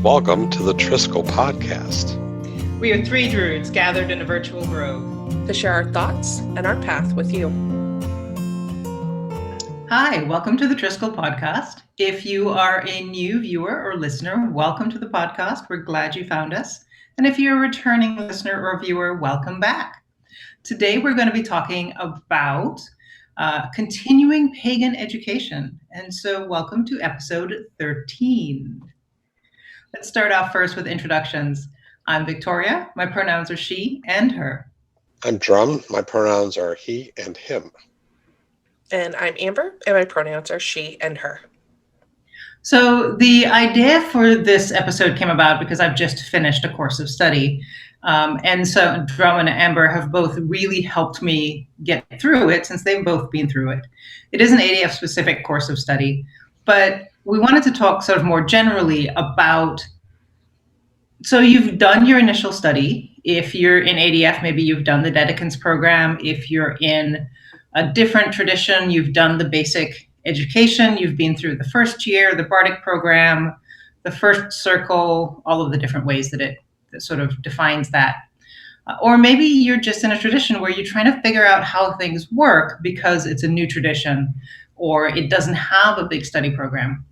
Welcome to the Triskele podcast. We are three druids gathered in a virtual grove to share our thoughts and our path with you. Hi, welcome to the Triskele podcast. If you are a new viewer or listener, welcome to the podcast. We're glad you found us. And if you're a returning listener or viewer, welcome back. Today, we're going to be talking about continuing pagan education. And so welcome to episode 13. Let's start off first with introductions. I'm Victoria. My pronouns are she and her. I'm Drum. My pronouns are he and him. And I'm Amber, and my pronouns are she and her. So the idea for this episode came about because I've just finished a course of study. And so Drum and Amber have both really helped me get through it since they've both been through it. It is an ADF specific course of study, but we wanted to talk sort of more generally about, so you've done your initial study. If you're in ADF, maybe you've done the Dedicants program. If you're in a different tradition, you've done the basic education. You've been through the first year, the Bardic program, the first circle, all of the different ways that sort of defines that. Or maybe you're just in a tradition where you're trying to figure out how things work because it's a new tradition or it doesn't have a big study program.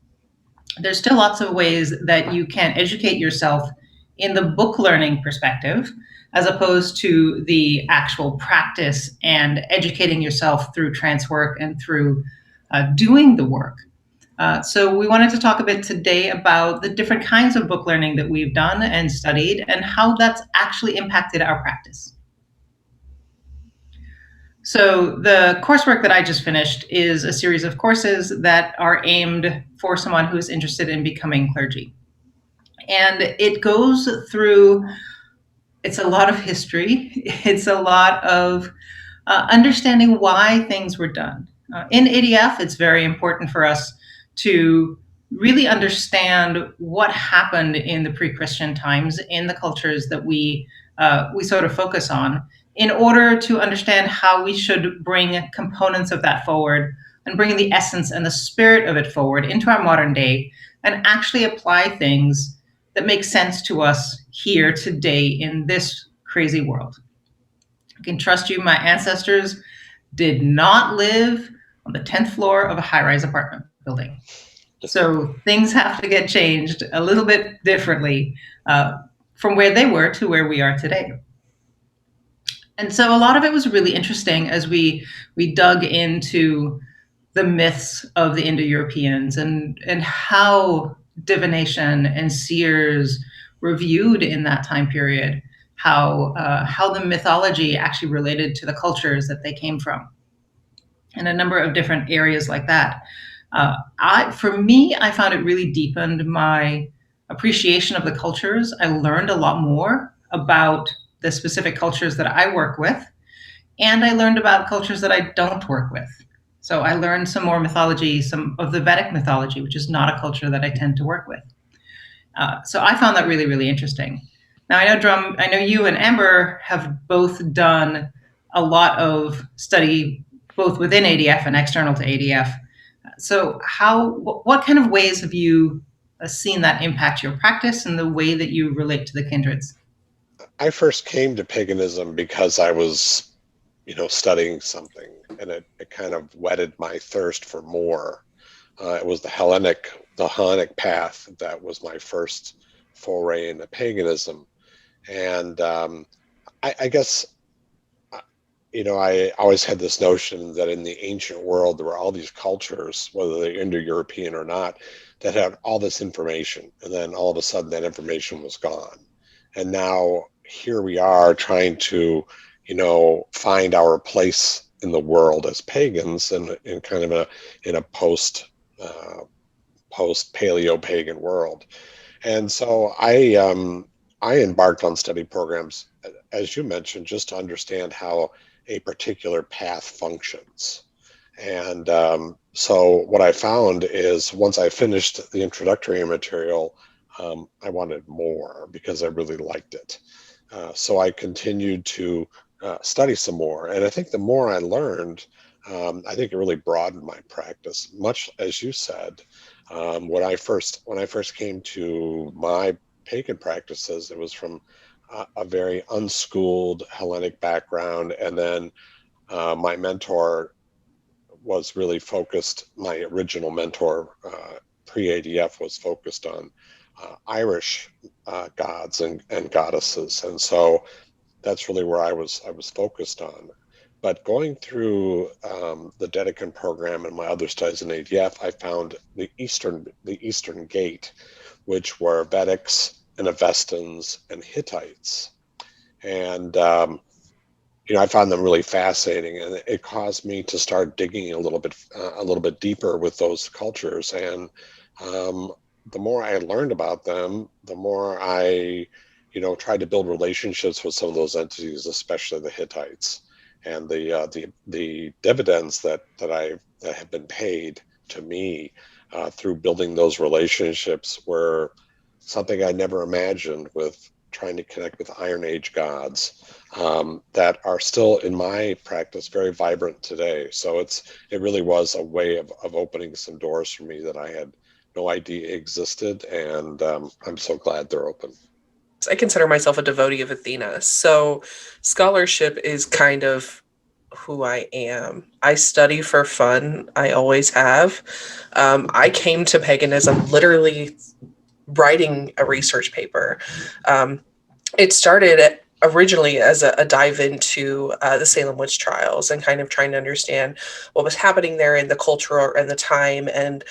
There's still lots of ways that you can educate yourself in the book learning perspective, as opposed to the actual practice and educating yourself through trance work and through doing the work. So we wanted to talk a bit today about the different kinds of book learning that we've done and studied and how that's actually impacted our practice. So the coursework that I just finished is a series of courses that are aimed for someone who is interested in becoming clergy. And it goes through, it's a lot of history. It's a lot of understanding why things were done. In ADF, it's very important for us to really understand what happened in the pre-Christian times in the cultures that we sort of focus on, in order to understand how we should bring components of that forward and bring the essence and the spirit of it forward into our modern day and actually apply things that make sense to us here today in this crazy world. I can trust you, my ancestors did not live on the 10th floor of a high-rise apartment building. So things have to get changed a little bit differently from where they were to where we are today. And so a lot of it was really interesting as we dug into the myths of the Indo-Europeans and how divination and seers were viewed in that time period, how the mythology actually related to the cultures that they came from, and a number of different areas like that. For me, I found it really deepened my appreciation of the cultures. I learned a lot more about the specific cultures that I work with, and I learned about cultures that I don't work with. So I learned some more mythology, some of the Vedic mythology, which is not a culture that I tend to work with. So I found that really, really interesting. Now, I know you and Amber have both done a lot of study, both within ADF and external to ADF. So what kind of ways have you seen that impact your practice and the way that you relate to the kindreds? I first came to paganism because I was, studying something, and it kind of whetted my thirst for more. It was the Hellenic path that was my first foray into paganism. And I guess, I always had this notion that in the ancient world, there were all these cultures, whether they're Indo-European or not, that had all this information. And then all of a sudden that information was gone. And now here we are trying to, find our place in the world as pagans and in kind of in a post paleo-pagan world. And so I embarked on study programs, as you mentioned, just to understand how a particular path functions. And so what I found is once I finished the introductory material, I wanted more because I really liked it. So I continued to study some more. And I think the more I learned, I think it really broadened my practice. Much as you said, When I first came to my pagan practices, it was from a very unschooled Hellenic background, and then my mentor was really focused. My original mentor, pre-ADF, was focused on Irish gods and goddesses, and so that's really where I was focused on. But going through the Dedekind program and my other studies in ADF, I found the Eastern Gate, which were Vedics and Avestans and Hittites, and I found them really fascinating, and it caused me to start digging a little bit deeper with those cultures. And the more I learned about them, the more I, tried to build relationships with some of those entities, especially the Hittites, and the dividends that have been paid to me through building those relationships were something I never imagined, with trying to connect with Iron Age gods that are still in my practice very vibrant today. So it really was a way of opening some doors for me that I had no idea existed, and I'm so glad they're open. I consider myself a devotee of Athena, so scholarship is kind of who I am. I study for fun. I always have. I came to paganism literally writing a research paper. It started originally as a dive into the Salem witch trials and kind of trying to understand what was happening there in the culture and the time, and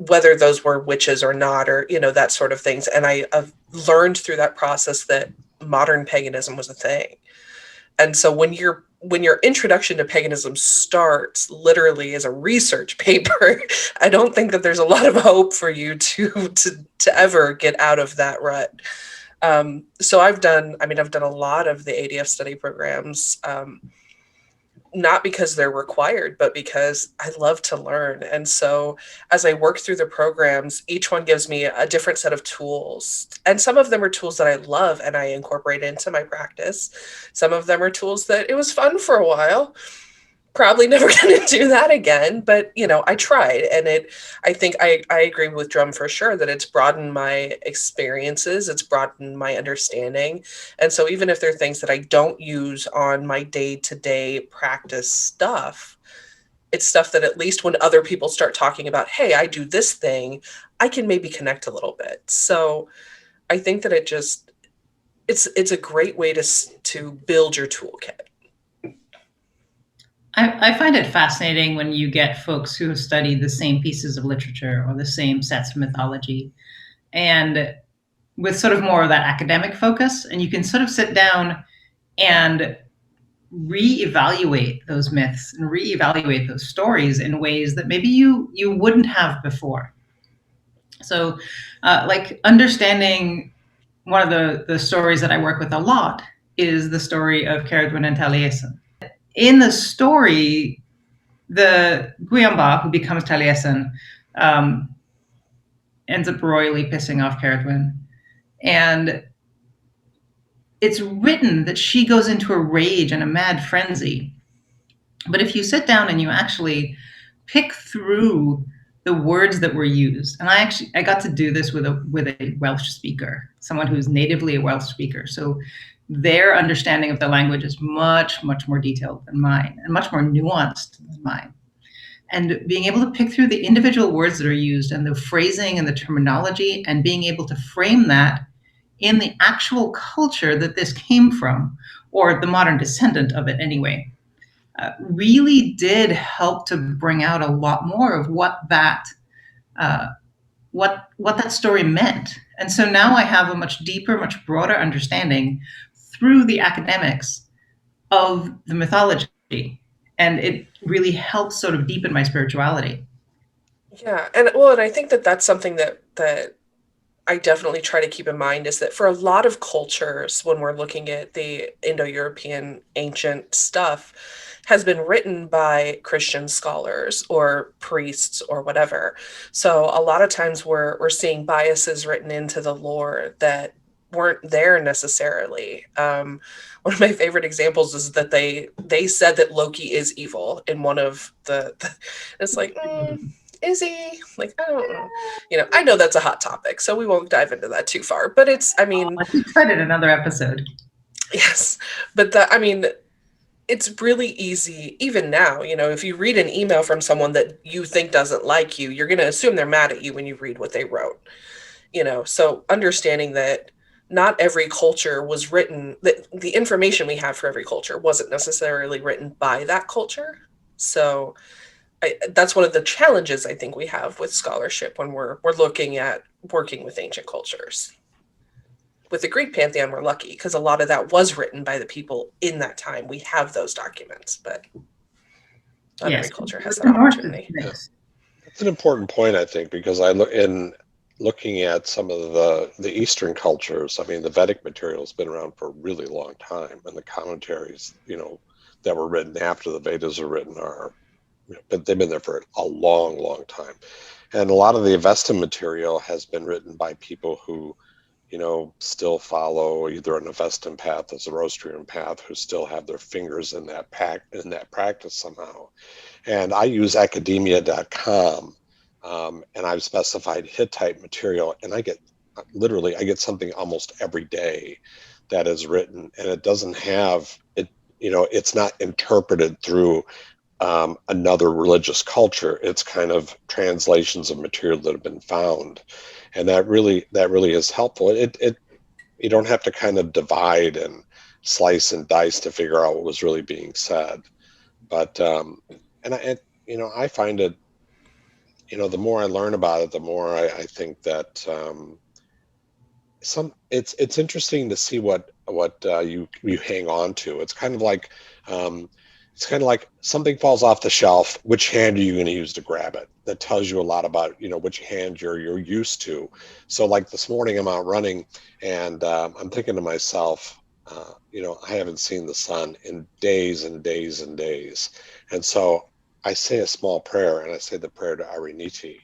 whether those were witches or not, or that sort of things. And I've learned through that process that modern paganism was a thing. And so when your introduction to paganism starts literally as a research paper, I don't think that there's a lot of hope for you to ever get out of that rut. So I've done a lot of the ADF study programs, not because they're required, but because I love to learn. And so as I work through the programs, each one gives me a different set of tools. And some of them are tools that I love and I incorporate into my practice. Some of them are tools that it was fun for a while. Probably never going to do that again, but I tried, and I think I agree with Drum for sure that it's broadened my experiences, it's broadened my understanding. And so even if there are things that I don't use on my day-to-day practice stuff, it's stuff that at least when other people start talking about, hey, I do this thing, I can maybe connect a little bit. So I think that it's a great way to build your toolkit. I find it fascinating when you get folks who study the same pieces of literature or the same sets of mythology, and with sort of more of that academic focus, and you can sort of sit down and reevaluate those myths and reevaluate those stories in ways that maybe you wouldn't have before. So like understanding one of the stories that I work with a lot is the story of Ceridwen and Taliesin. In the story, the Gwyamba, who becomes Taliesin, ends up royally pissing off Ceridwen. And it's written that she goes into a rage and a mad frenzy. But if you sit down and you actually pick through the words that were used, and I got to do this with a Welsh speaker, someone who's natively a Welsh speaker. So their understanding of the language is much, much more detailed than mine and much more nuanced than mine. And being able to pick through the individual words that are used and the phrasing and the terminology, and being able to frame that in the actual culture that this came from, or the modern descendant of it anyway, really did help to bring out a lot more of what that story meant. And so now I have a much deeper, much broader understanding through the academics of the mythology, and it really helps sort of deepen my spirituality. Yeah, and I think that that's something that I definitely try to keep in mind, is that for a lot of cultures, when we're looking at the Indo-European ancient stuff, has been written by Christian scholars or priests or whatever. So a lot of times we're seeing biases written into the lore that weren't there necessarily. One of my favorite examples is that they said that Loki is evil in one of the it's like, Is he? Like, I don't know. I know that's a hot topic, so we won't dive into that too far. But Let's excited another episode. yes. But it's really easy, even now, if you read an email from someone that you think doesn't like you, you're going to assume they're mad at you when you read what they wrote. So understanding that not every culture was written, that the information we have for every culture wasn't necessarily written by that culture. So that's one of the challenges I think we have with scholarship when we're looking at working with ancient cultures. With the Greek pantheon, we're lucky because a lot of that was written by the people in that time. We have those documents, but not every culture has that opportunity. Yeah. That's an important point, I think, because looking at some of the Eastern cultures, I mean, the Vedic material has been around for a really long time, and the commentaries, that were written after the Vedas are written but they've been there for a long, long time. And a lot of the Avesta material has been written by people who, still follow either an Avestan path, a Zoroastrian path, who still have their fingers in that practice somehow. And I use academia.com. And I've specified Hittite material, and I get something almost every day that is written, and it doesn't have it. It's not interpreted through another religious culture. It's kind of translations of material that have been found, and that really is helpful. You don't have to kind of divide and slice and dice to figure out what was really being said, but I find it. The more I learn about it, the more I think that it's interesting to see what you hang on to. It's kind of like something falls off the shelf. Which hand are you going to use to grab it? That tells you a lot about which hand you're used to. So like this morning, I'm out running, and I'm thinking to myself, I haven't seen the sun in days and days and days, and so I say a small prayer, and I say the prayer to Ariniti,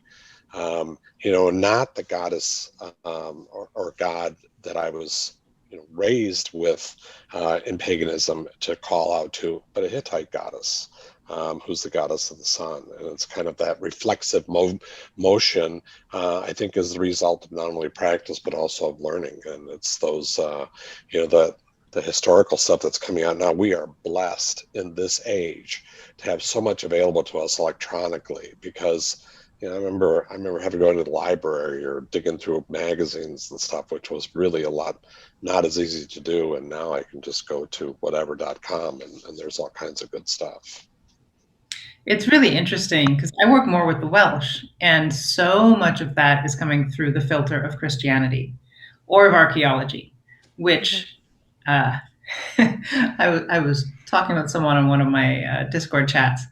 not the goddess or God that I was raised with in paganism to call out to, but a Hittite goddess who's the goddess of the sun. And it's kind of that reflexive motion, I think, is the result of not only practice but also of learning. And it's those, the historical stuff that's coming out now. We are blessed in this age to have so much available to us electronically, because I remember having to go into the library or digging through magazines and stuff, which was really a lot not as easy to do. And now I can just go to whatever.com and there's all kinds of good stuff. It's really interesting because I work more with the Welsh, and so much of that is coming through the filter of Christianity or of archaeology, which I was talking with someone on one of my Discord chats.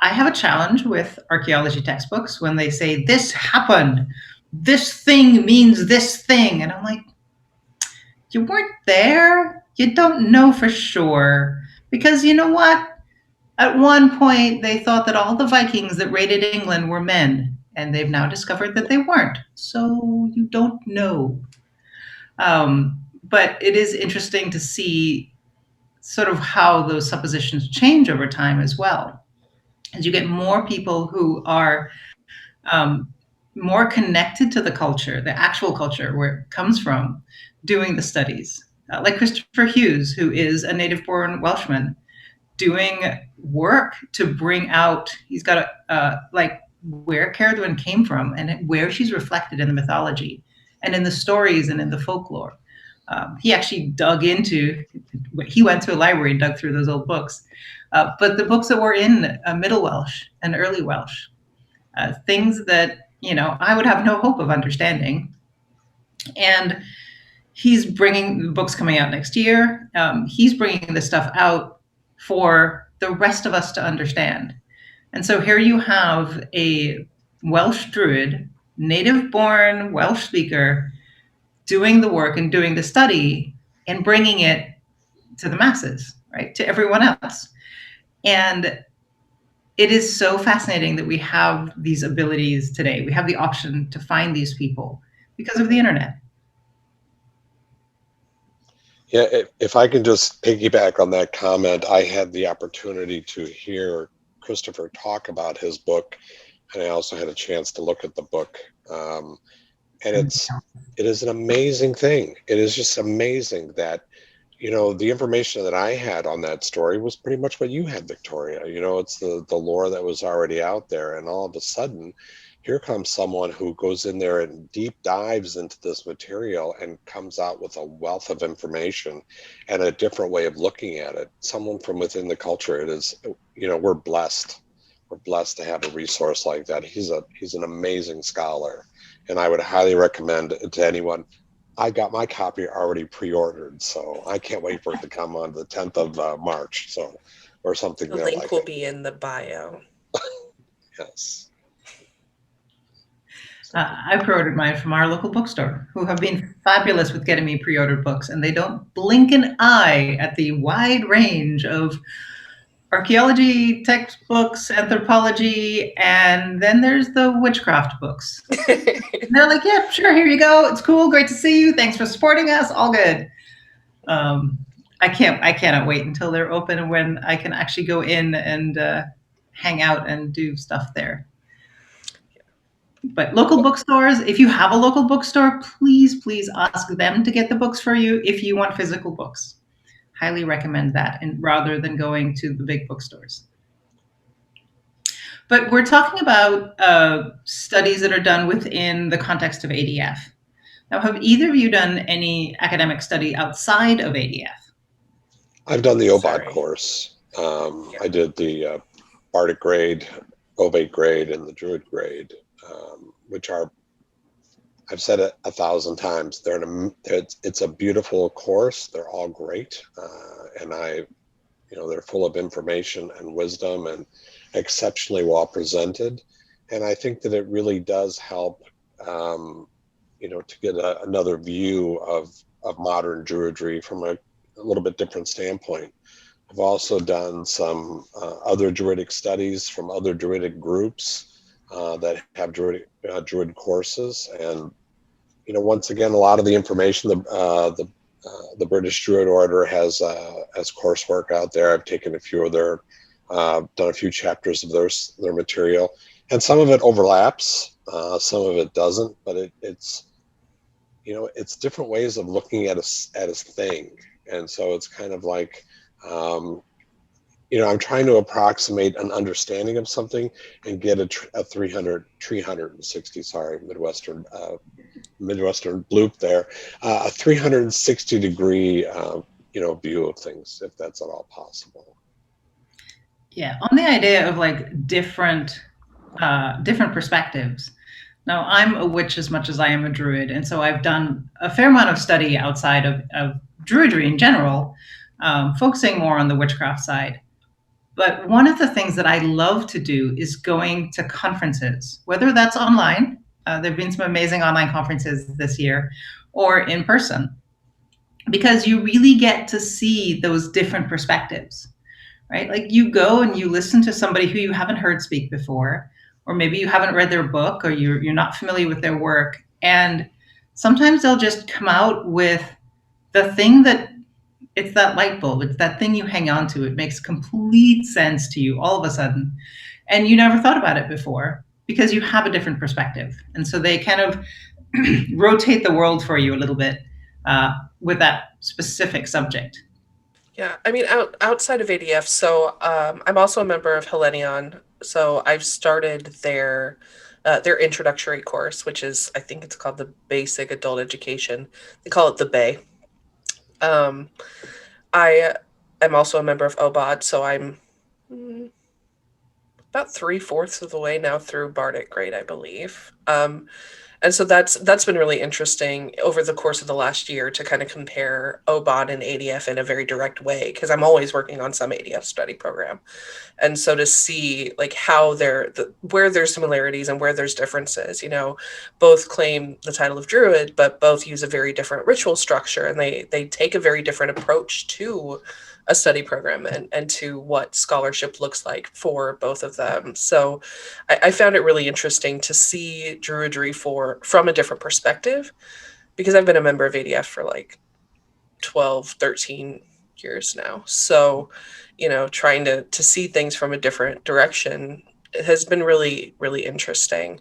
I have a challenge with archaeology textbooks when they say, this happened, this thing means this thing. And I'm like, you weren't there. You don't know for sure. Because you know what? At one point, they thought that all the Vikings that raided England were men, and they've now discovered that they weren't. So you don't know. But it is interesting to see sort of how those suppositions change over time as well. As you get more people who are more connected to the culture, the actual culture where it comes from, doing the studies. Like Kristoffer Hughes, who is a native-born Welshman, doing work to bring out, he's got where Cerridwen came from and where she's reflected in the mythology and in the stories and in the folklore. He actually he went to a library and dug through those old books. But the books that were in Middle Welsh and Early Welsh, things that, I would have no hope of understanding. And he's bringing the books coming out next year. He's bringing this stuff out for the rest of us to understand. And so here you have a Welsh druid, native-born Welsh speaker, doing the work and doing the study and bringing it to the masses, right, to everyone else. And it is so fascinating that we have these abilities today. We have the option to find these people because of the internet. Yeah, if I can just piggyback on that comment, I had the opportunity to hear Kristoffer talk about his book and I also had a chance to look at the book. And it is an amazing thing. It is just amazing that, the information that I had on that story was pretty much what you had, Victoria. It's the lore that was already out there, and all of a sudden, here comes someone who goes in there and deep dives into this material and comes out with a wealth of information and a different way of looking at it. Someone from within the culture. It is, we're blessed. We're blessed to have a resource like that. He's an amazing scholar, and I would highly recommend it to anyone. I got my copy already pre-ordered, so I can't wait for it to come on the 10th of March, or something. The link will be in the bio. Yes. I pre-ordered mine from our local bookstore, who have been fabulous with getting me pre-ordered books, and they don't blink an eye at the wide range of archaeology textbooks, anthropology, and then there's the witchcraft books. They're like, yeah, sure, here you go. It's cool. Great to see you. Thanks for supporting us. All good. I cannot wait until they're open when I can actually go in and hang out and do stuff there. But local bookstores, if you have a local bookstore, please ask them to get the books for you if you want physical books. Highly recommend that, and rather than going to the big bookstores. But we're talking about studies that are done within the context of ADF. Now, have either of you done any academic study outside of ADF? I've done the OBOD course. I did the Bardic grade, Ovate grade, and the Druid grade, which are, I've said it 1,000 times, it's a beautiful course. They're all great. And they're full of information and wisdom and exceptionally well presented. And I think that it really does help, to get another view of modern Druidry from a little bit different standpoint. I've also done some other Druidic studies from other Druidic groups that have Druid courses. And, once again, a lot of the information, the British Druid Order has coursework out there. I've taken a few of their, done a few chapters of their material, and some of it overlaps, some of it doesn't. But it's different ways of looking at a thing, and so it's kind of like, I'm trying to approximate an understanding of something and get a 360, sorry, Midwestern bloop there, a 360 degree, view of things, if that's at all possible. Yeah, on the idea of like different perspectives. Now, I'm a witch as much as I am a druid, and so I've done a fair amount of study outside of Druidry in general, focusing more on the witchcraft side. But one of the things that I love to do is going to conferences, whether that's online. There have been some amazing online conferences this year, or in person, because you really get to see those different perspectives, right? Like you go and you listen to somebody who you haven't heard speak before, or maybe you haven't read their book, or you're not familiar with their work. And sometimes they'll just come out with the thing that, it's that light bulb. It's that thing you hang on to. It makes complete sense to you all of a sudden. And you never thought about it before because you have a different perspective. And so they kind of rotate the world for you a little bit with that specific subject. Yeah, I mean, outside of ADF, so I'm also a member of Hellenion. So I've started their introductory course, which is, I think it's called the Basic Adult Education. They call it the BAE. I am also a member of OBOD, so I'm about 3/4 of the way now through Bardic grade, I believe. And so that's been really interesting over the course of the last year to kind of compare OBOD and ADF in a very direct way, because I'm always working on some ADF study program. And so to see like how where there's similarities and where there's differences, both claim the title of Druid, but both use a very different ritual structure, and they take a very different approach to a study program and to what scholarship looks like for both of them. So I found it really interesting to see Druidry from a different perspective, because I've been a member of ADF for like 12, 13 years now. So, trying to see things from a different direction has been really, really interesting.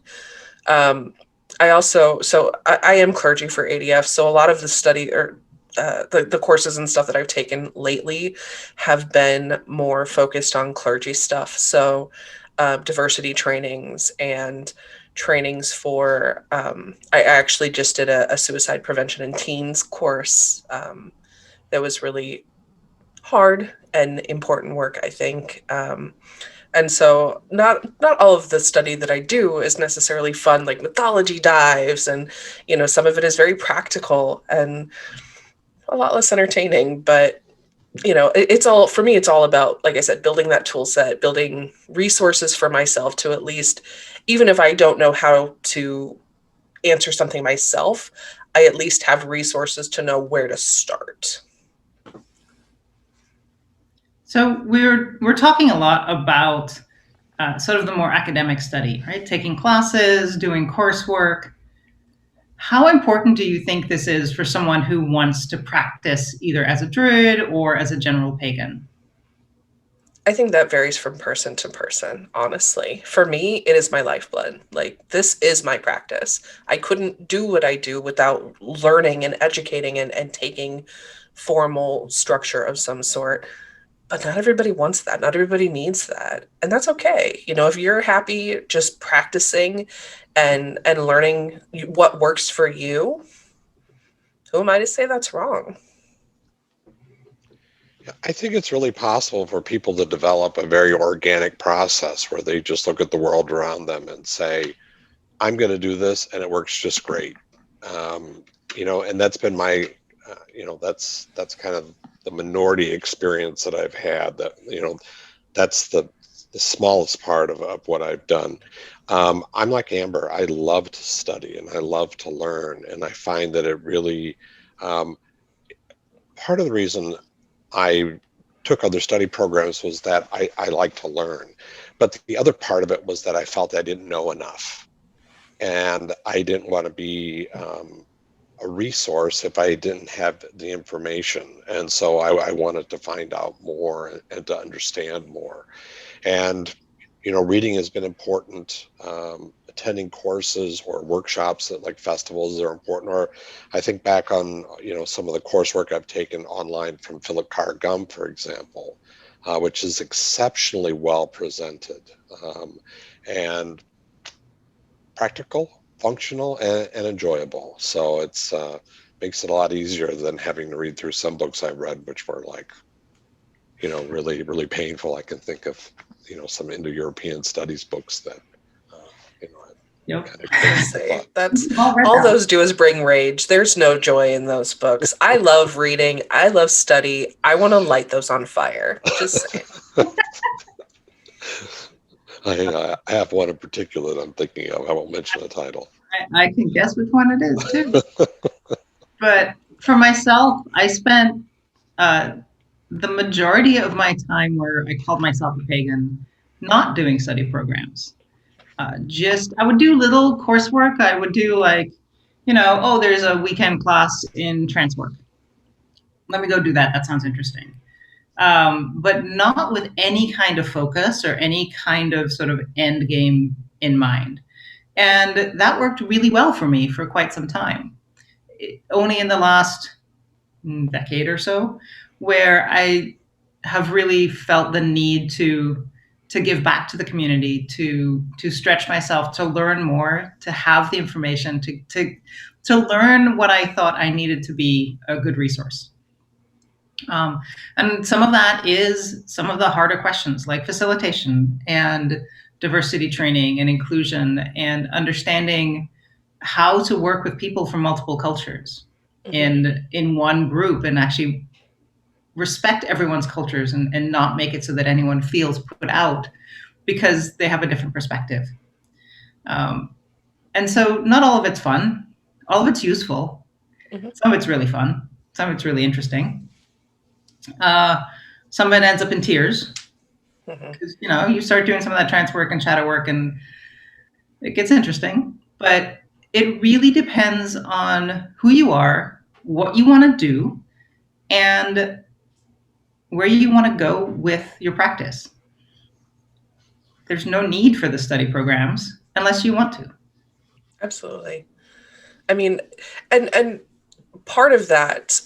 I am clergy for ADF, so a lot of the study or the courses and stuff that I've taken lately have been more focused on clergy stuff. So diversity trainings and trainings for, I actually just did a suicide prevention in teens course that was really hard and important work, I think. And so not all of the study that I do is necessarily fun, like mythology dives, and some of it is very practical and a lot less entertaining. But it's all, for me, it's all about, like I said, building that tool set, building resources for myself to, at least, even if I don't know how to answer something myself, I at least have resources to know where to start. So we're talking a lot about sort of the more academic study, right? Taking classes, doing coursework. How important do you think this is for someone who wants to practice either as a druid or as a general pagan? I think that varies from person to person, honestly. For me, it is my lifeblood. Like, this is my practice. I couldn't do what I do without learning and educating and taking formal structure of some sort. But not everybody wants that. Not everybody needs that. And that's okay. If you're happy just practicing and learning what works for you, who am I to say that's wrong? I think it's really possible for people to develop a very organic process where they just look at the world around them and say, I'm going to do this, and it works just great. And that's been my, that's kind of the minority experience that I've had. That that's the smallest part of what I've done. I'm like Amber. I love to study and I love to learn, and I find that it really part of the reason I took other study programs was that I like to learn. But the other part of it was that I felt I didn't know enough. And I didn't want to be a resource if I didn't have the information. And so I wanted to find out more and to understand more. And, reading has been important. Attending courses or workshops at like festivals are important. Or I think back on, some of the coursework I've taken online from Philip Carr Gum, for example, which is exceptionally well presented and practical, functional, and enjoyable. So it's makes it a lot easier than having to read through some books I read, which were like, really, really painful. I can think of, some Indo-European studies books that, Yep. That's all those do is bring rage. There's no joy in those books. I love reading. I love study. I want to light those on fire. Just saying. I have one in particular that I'm thinking of. I won't mention the title. I can guess which one it is too. But for myself, I spent the majority of my time where I called myself a pagan, not doing study programs. I would do little coursework. I would do like, there's a weekend class in trance work. Let me go do that. That sounds interesting. But not with any kind of focus or any kind of sort of end game in mind. And that worked really well for me for quite some time. Only in the last decade or so, where I have really felt the need to give back to the community, to stretch myself, to learn more, to have the information, to learn what I thought I needed to be a good resource. And some of that is some of the harder questions like facilitation and diversity training and inclusion and understanding how to work with people from multiple cultures in one group and actually respect everyone's cultures and not make it so that anyone feels put out because they have a different perspective. And so not all of it's fun. All of it's useful. Some of it's really fun. Some of it's really interesting. Some of it ends up in tears because, you start doing some of that trance work and shadow work and it gets interesting. But it really depends on who you are, what you want to do, and where you want to go with your practice. there's no need for the study programs unless you want to. Absolutely. I mean, and part of that,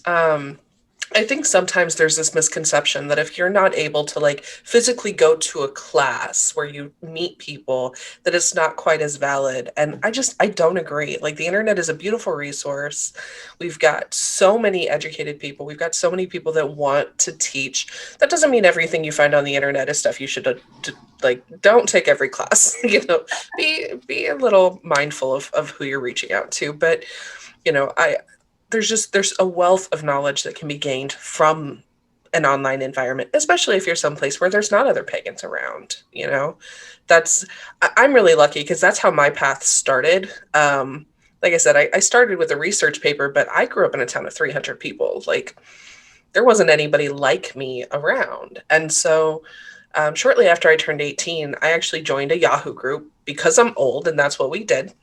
I think sometimes there's this misconception that if you're not able to like physically go to a class where you meet people, that it's not quite as valid. And I don't agree. Like the internet is a beautiful resource. We've got so many educated people. We've got so many people that want to teach. That doesn't mean everything you find on the internet is stuff you should like. Don't take every class. Be a little mindful of who you're reaching out to. But there's a wealth of knowledge that can be gained from an online environment, especially if you're someplace where there's not other pagans around. I'm really lucky because that's how my path started. Like I said, I started with a research paper, but I grew up in a town of 300 people. Like there wasn't anybody like me around. And so shortly after I turned 18, I actually joined a Yahoo group because I'm old and that's what we did.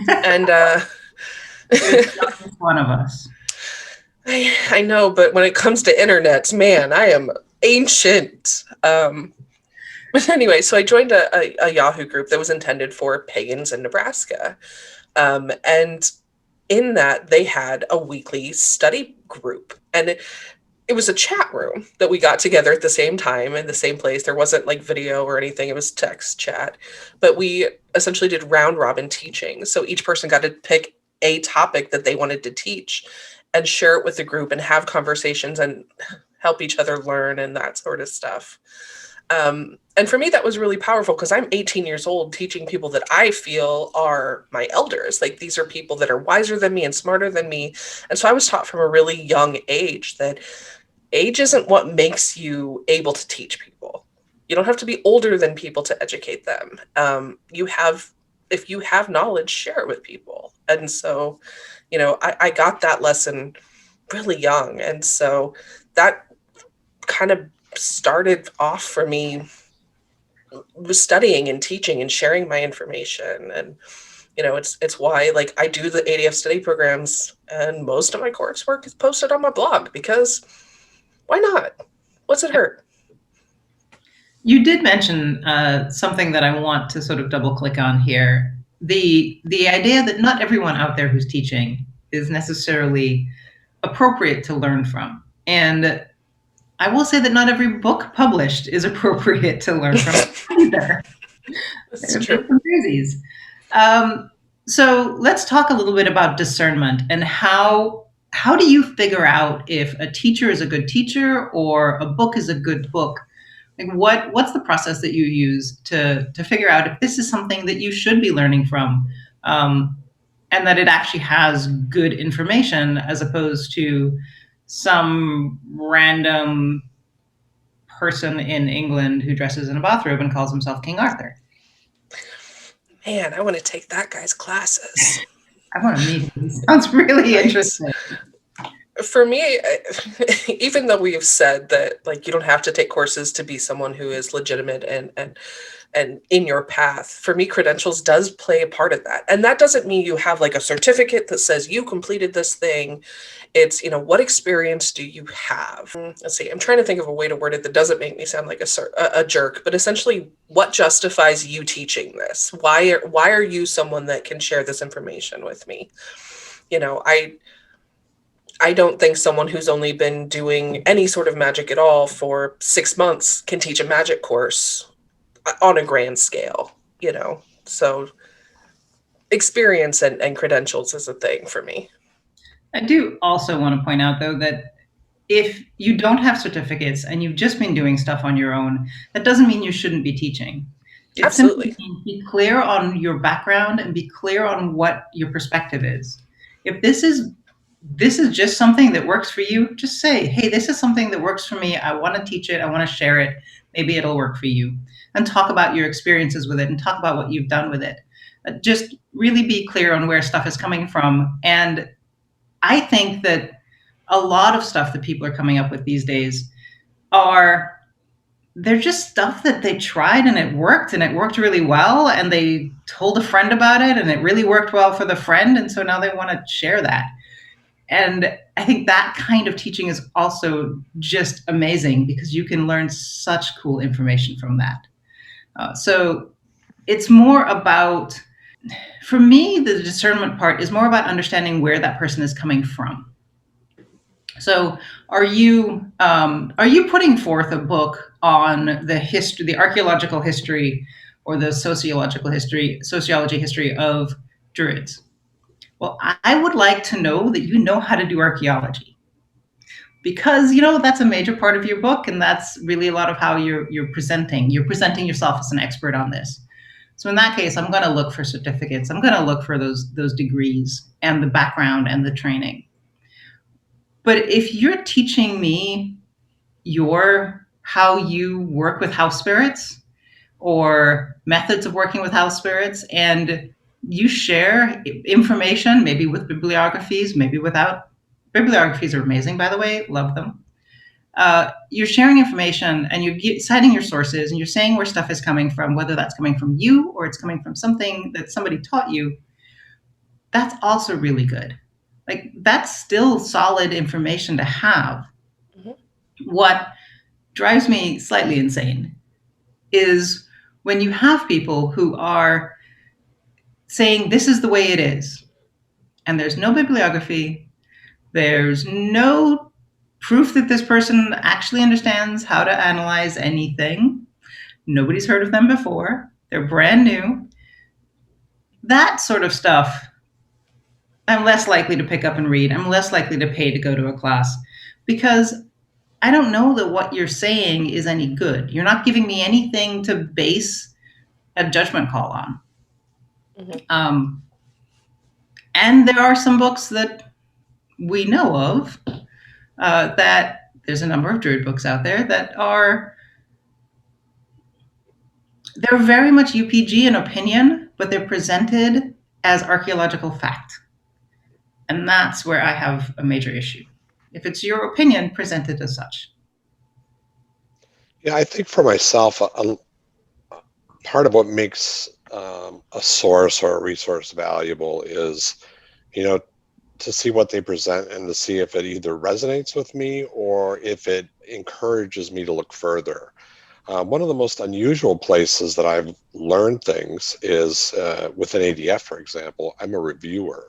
And One of us. I know, but when it comes to internets, man, I am ancient. But anyway, so I joined a Yahoo group that was intended for pagans in Nebraska. And in that, they had a weekly study group. And it was a chat room that we got together at the same time in the same place. There wasn't like video or anything. It was text chat. But we essentially did round robin teaching. So each person got to pick a topic that they wanted to teach and share it with the group and have conversations and help each other learn and that sort of stuff. And for me, that was really powerful because I'm 18 years old teaching people that I feel are my elders. Like these are people that are wiser than me and smarter than me. And so I was taught from a really young age that age isn't what makes you able to teach people. You don't have to be older than people to educate them. If you have knowledge, share it with people. And so, I got that lesson really young. And so that kind of started off for me with studying and teaching and sharing my information. And, it's why like I do the ADF study programs and most of my coursework is posted on my blog because why not? What's it hurt? You did mention something that I want to sort of double click on here. The idea that not everyone out there who's teaching is necessarily appropriate to learn from. And I will say that not every book published is appropriate to learn from either. That's true. Some crazies. So let's talk a little bit about discernment and how do you figure out if a teacher is a good teacher or a book is a good book? Like what's the process that you use to figure out if this is something that you should be learning from, and that it actually has good information as opposed to some random person in England who dresses in a bathrobe and calls himself King Arthur? Man, I want to take that guy's classes. I want to meet him. He sounds really interesting. For me, even though we have said that like you don't have to take courses to be someone who is legitimate and in your path, for me credentials does play a part of that. And that doesn't mean you have like a certificate that says you completed this thing. It's what experience do you have? Let's see, I'm trying to think of a way to word it that doesn't make me sound like a jerk, but essentially what justifies you teaching this? Why are you someone that can share this information with me? I don't think someone who's only been doing any sort of magic at all for 6 months can teach a magic course on a grand scale, so experience and credentials is a thing for me. I do also want to point out, though, that if you don't have certificates and you've just been doing stuff on your own, that doesn't mean you shouldn't be teaching. It Absolutely. simply means be clear on your background and be clear on what your perspective is. If this is just something that works for you, just say, hey, this is something that works for me. I want to teach it. I want to share it. Maybe it'll work for you. And talk about your experiences with it and talk about what you've done with it. Just really be clear on where stuff is coming from. And I think that a lot of stuff that people are coming up with these days they're just stuff that they tried and it worked really well. And they told a friend about it and it really worked well for the friend. And so now they want to share that. And I think that kind of teaching is also just amazing because you can learn such cool information from that. So it's more about, for me, the discernment part is more about understanding where that person is coming from. So are you putting forth a book on the history, the archaeological history, or the sociology history of Druids? Well, I would like to know that you know how to do archaeology, because that's a major part of your book, and that's really a lot of how you're presenting. You're presenting yourself as an expert on this. So in that case, I'm going to look for certificates. I'm going to look for those degrees and the background and the training. But if you're teaching me how you work with house spirits or methods of working with house spirits, and you share information, maybe with bibliographies, maybe without. Bibliographies are amazing, by the way, love them. You're sharing information and you're citing your sources and you're saying where stuff is coming from, whether that's coming from you or it's coming from something that somebody taught you. That's also really good. Like, that's still solid information to have. Mm-hmm. What drives me slightly insane is when you have people who are saying this is the way it is, and there's no bibliography, there's no proof that this person actually understands how to analyze anything. Nobody's heard of them before. They're brand new. That sort of stuff, I'm less likely to pick up and read. I'm less likely to pay to go to a class, because I don't know that what you're saying is any good. You're not giving me anything to base a judgment call on. Mm-hmm. And there are some books that we know of, that there's a number of Druid books out there that they're very much UPG in opinion, but they're presented as archaeological fact. And that's where I have a major issue. If it's your opinion, present it as such. Yeah, I think for myself, part of what makes a source or a resource valuable is, to see what they present and to see if it either resonates with me or if it encourages me to look further. One of the most unusual places that I've learned things is within ADF, for example. I'm a reviewer.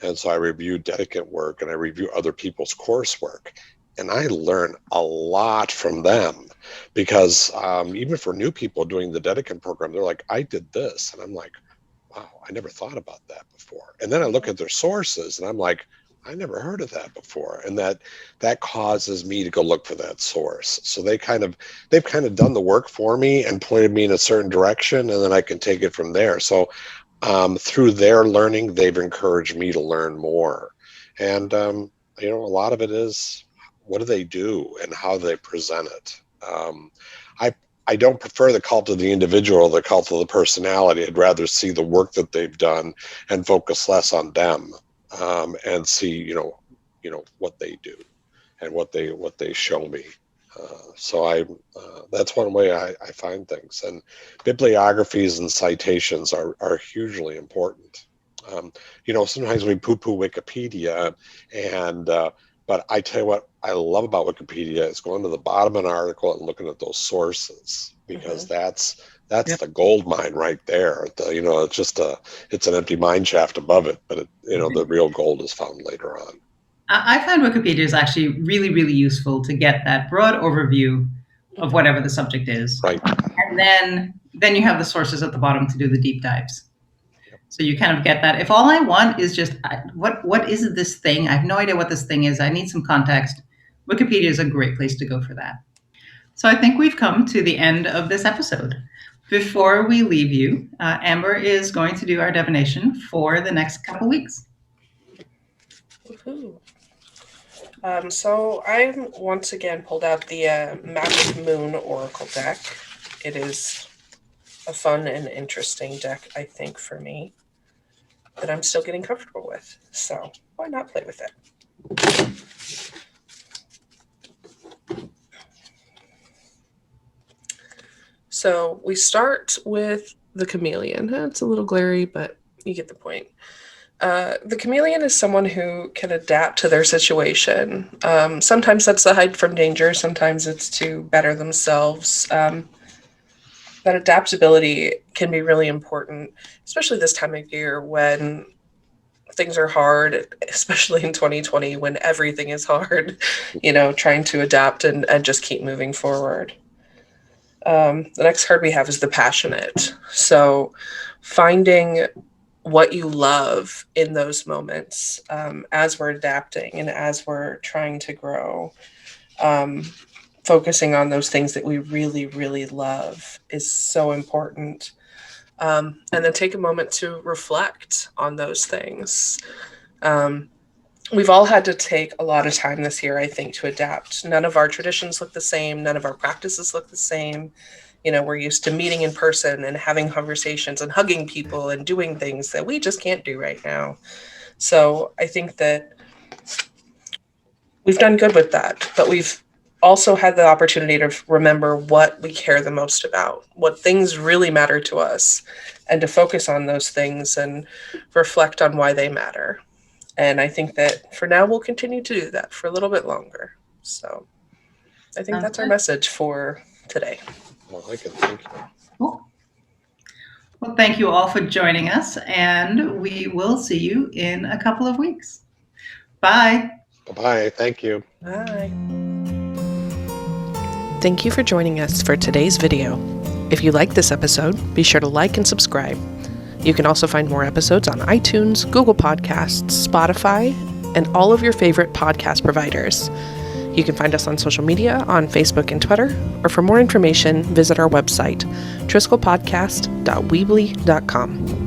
And so I review dedicant work and I review other people's coursework. And I learn a lot from them, because even for new people doing the dedicant program, they're like, I did this. And I'm like, wow, I never thought about that before. And then I look at their sources and I'm like, I never heard of that before. And that causes me to go look for that source. So they've kind of done the work for me and pointed me in a certain direction, and then I can take it from there. So through their learning, they've encouraged me to learn more. And, a lot of it is, what do they do and how they present it? I don't prefer the cult of the individual, the cult of the personality. I'd rather see the work that they've done and focus less on them, and see, what they do and what they show me. So that's one way I find things. And bibliographies and citations are hugely important. Sometimes we poo-poo Wikipedia, but I tell you what I love about Wikipedia is going to the bottom of an article and looking at those sources, because that's the gold mine right there. It's an empty mine shaft above it, but the real gold is found later on. I find Wikipedia is actually really, really useful to get that broad overview of whatever the subject is. Right. And then you have the sources at the bottom to do the deep dives. So you kind of get that. If all I want is just, what is this thing? I have no idea what this thing is. I need some context. Wikipedia is a great place to go for that. So I think we've come to the end of this episode. Before we leave you, Amber is going to do our divination for the next couple weeks. Woohoo. So I once again pulled out the Magic Moon Oracle deck. It is a fun and interesting deck, I think, for me, that I'm still getting comfortable with. So why not play with it? So we start with the Chameleon. It's a little glary, but you get the point. The Chameleon is someone who can adapt to their situation. Sometimes that's to hide from danger. Sometimes it's to better themselves. that adaptability can be really important, especially this time of year when things are hard, especially in 2020 when everything is hard, trying to adapt and just keep moving forward. The next card we have is the passionate. So finding what you love in those moments as we're adapting and as we're trying to grow. Focusing on those things that we really, really love is so important. And then take a moment to reflect on those things. We've all had to take a lot of time this year, I think, to adapt. None of our traditions look the same. None of our practices look the same. We're used to meeting in person and having conversations and hugging people and doing things that we just can't do right now. So I think that we've done good with that, but we've also had the opportunity to remember what we care the most about, what things really matter to us, and to focus on those things and reflect on why they matter. And I think that for now, we'll continue to do that for a little bit longer. So I think that's our message for today. I like it. Thank you. Cool. Well, thank you all for joining us, and we will see you in a couple of weeks. Bye. Bye-bye. Thank you. Bye. Thank you for joining us for today's video. If you like this episode, be sure to like and subscribe. You can also find more episodes on iTunes, Google Podcasts, Spotify, and all of your favorite podcast providers. You can find us on social media on Facebook and Twitter, or for more information, visit our website, triskelepodcast.weebly.com.